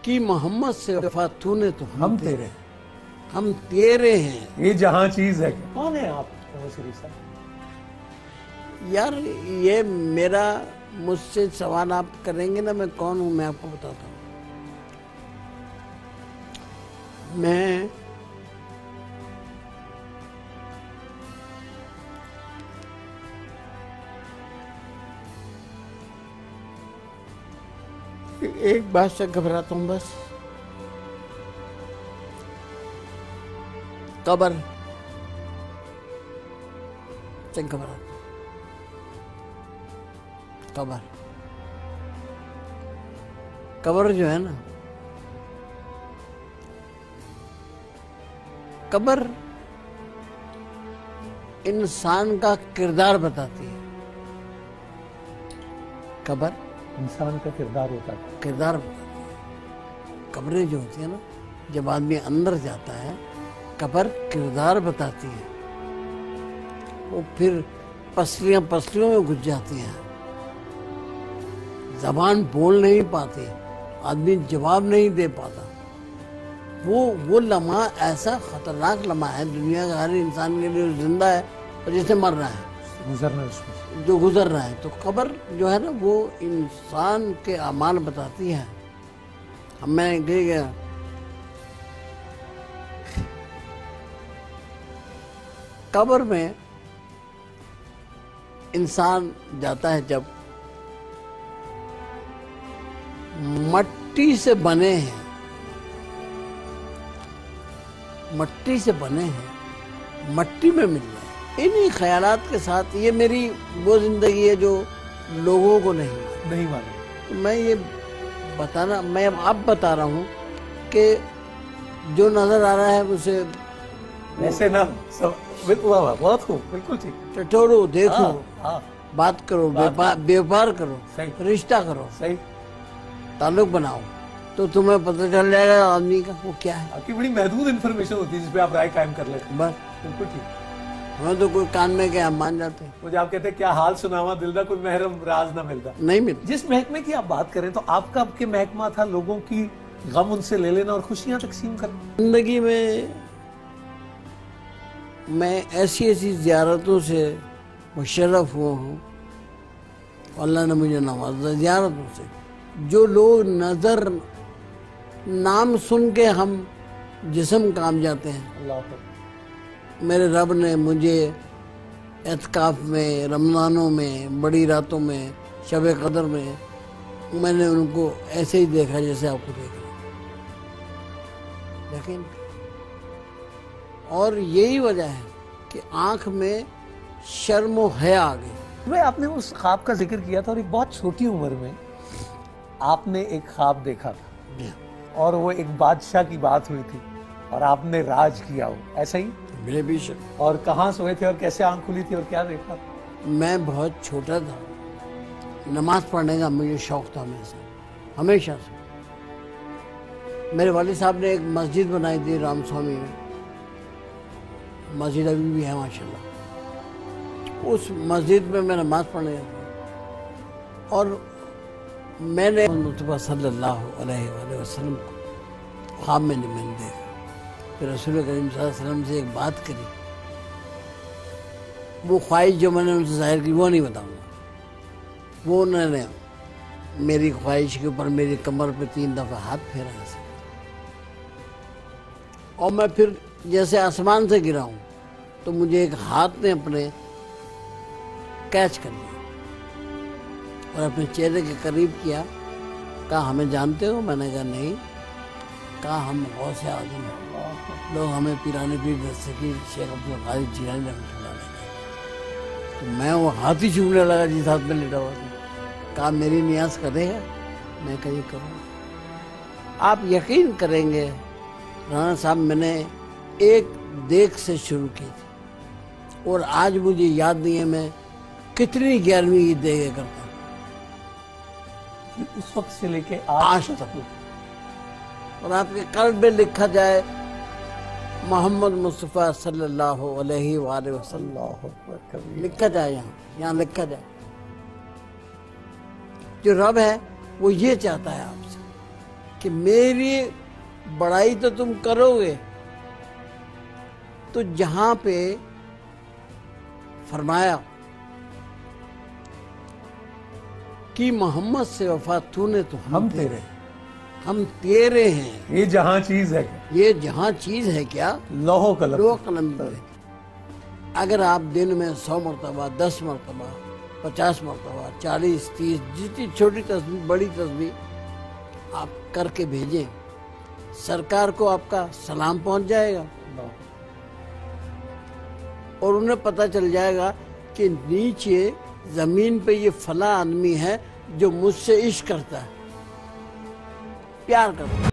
کہ محمد سے وفا تو نے تو ہم تیرے ہم تیرے ہیں. یہ جہاں چیز ہے. کون ہے آپ اویسی صاحب؟ یار یہ میرا مجھ سے سوال آپ کریں گے نا میں کون ہوں میں آپ کو بتاتا ہوں. میں ایک بات سے گھبراتا ہوں بس، قبر سے گھبراتا ہوں. قبر جو ہے نا، قبر انسان کا کردار بتاتی ہے. قبر انسان کا کردار ہوتا ہے. کردار بتاتی ہے. قبریں جو ہوتی ہیں نا، جب آدمی اندر جاتا ہے قبر کردار بتاتی ہے. وہ پھر پسلیاں میں گھس جاتی ہیں، زبان بول نہیں پاتی، آدمی جواب نہیں دے پاتا. وہ لمحہ ایسا خطرناک لمحہ ہے دنیا کا ہر انسان کے لیے زندہ ہے اور جسے مر رہا ہے، گزرنا اس میں جو گزر رہا ہے. تو قبر جو ہے نا وہ انسان کے اعمال بتاتی ہے. میں کہہ گیا قبر میں انسان جاتا ہے جب مٹی سے بنے ہیں، مٹی سے بنے ہیں، مٹی میں مل جائے. انہی خیالات کے ساتھ یہ میری وہ زندگی ہے جو لوگوں کو نہیں مانے. میں یہ بتانا، میں اب بتا رہا ہوں کہ جو نظر آ رہا ہے اسے ایسے نہ بہت خوب، بالکل ٹھیک. ٹٹورو، دیکھو، ہاں بات کرو، بیوپار کرو، صحیح. رشتہ کرو، صحیح. تعلق بناؤ تو تمہیں پتہ چل جائے گا آدمی کا وہ کیا ہے. آپ کی بڑی محدود انفارمیشن ہوتی ہے جس پہ آپ رائے قائم کر لیتے ہیں. بس بالکل ٹھیک. ہمیں تو کوئی کان میں کیا ہم مان جاتے ہیں. مجھے آپ کہتے ہیں کیا حال سناوا دل دا، کوئی محرم راز نہ ملتا. نہیں ملتا. جس محکمے کی آپ بات کریں تو آپ کا کہ محکمہ تھا لوگوں کی غم ان سے لے لینا اور خوشیاں تقسیم کرنا. زندگی میں ایسی زیارتوں سے مشرف ہوا ہوں، اللہ نے مجھے نوازا زیارتوں سے. جو لوگ نام سن کے ہم جسم کام جاتے ہیں. اللہ حافظ. میرے رب نے مجھے اعتکاف میں، رمضانوں میں، بڑی راتوں میں، شب قدر میں نے ان کو ایسے ہی دیکھا جیسے آپ کو دیکھ رہا ہوں. لیکن اور یہی وجہ ہے کہ آنکھ میں شرم و حیا آ گئی. آپ نے اس خواب کا ذکر کیا تھا اور ایک بہت چھوٹی عمر میں آپ نے ایک خواب دیکھا تھا اور وہ ایک بادشاہ کی بات ہوئی تھی اور آپ نے راج کیا ہو، ایسا ہی؟ میرے بھی شک. اور کہاں سوئے تھے اور کیسے آنکھ کھلی تھی اور کیا دیکھا؟ میں بہت چھوٹا تھا، نماز پڑھنے کا مجھے شوق تھا ہمیشہ سے. میرے والد صاحب نے ایک مسجد بنائی تھی رام سوامی میں، مسجد ابھی بھی ہے ماشاءاللہ. اس مسجد میں نماز پڑھنے گیا اور میں نے مصطفیٰ صلی اللہ علیہ وآلہ وسلم کو خواب میں دیکھا. پھر رسول کریم صلی اللہ علیہ وسلم سے ایک بات کری. وہ خواہش جو میں نے ان سے ظاہر کی وہ نہیں بتاؤں گا. وہ انہوں نے میری خواہش کے اوپر میری کمر پہ 3 دفعہ ہاتھ پھیرا ایسے، اور میں پھر جیسے آسمان سے گرا ہوں تو مجھے ایک ہاتھ نے اپنے کیچ کر لیا اور اپنے چہرے کے قریب کیا. کہا ہمیں جانتے ہو؟ میں نے کہا نہیں. کہا ہم غوث اعظم ہیں، لوگ ہمیں پیرانے پیر دستگیر شیخ عبدالقادر جیلانی رحمۃ اللہ علیہ. تو میں وہ ہاتھ ہی چومنے لگا جس ہاتھ میں لیٹا ہوا تھا. کہا میری نیاز کرے گا؟ میں کہا یہ کروں. آپ یقین کریں گے رانا صاحب، میں نے ایک دیکھ سے شروع کی تھی اور آج مجھے یاد نہیں ہے میں کتنی 11ویں کی دیکھے کرتا ہوں اس وقت سے لے کے آج تک. اور آپ کے قلب میں لکھا جائے محمد مصطفیٰ صلی اللہ علیہ وآلہ وسلم، لکھا جائے یہاں لکھا جائے. جو رب ہے وہ یہ چاہتا ہے آپ سے کہ میری بڑائی تو تم کرو گے، تو جہاں پہ فرمایا کہ محمد سے وفا تو نے تو ہم تیرے، ہم تیرے ہیں، یہ جہاں چیز ہے کیا؟ یہ جہاں چیز ہے کیا، لوح و قلم، لوح قلم پہ۔ اگر آپ دن میں 100 مرتبہ، 10 مرتبہ، 50 مرتبہ، 40، 30، جتنی چھوٹی تسبیح بڑی تسبیح آپ کر کے بھیجیں، سرکار کو آپ کا سلام پہنچ جائے گا اور انہیں پتہ چل جائے گا کہ نیچے زمین پہ یہ فلاں آدمی ہے جو مجھ سے عشق کرتا ہے، پیار کرتا ہے۔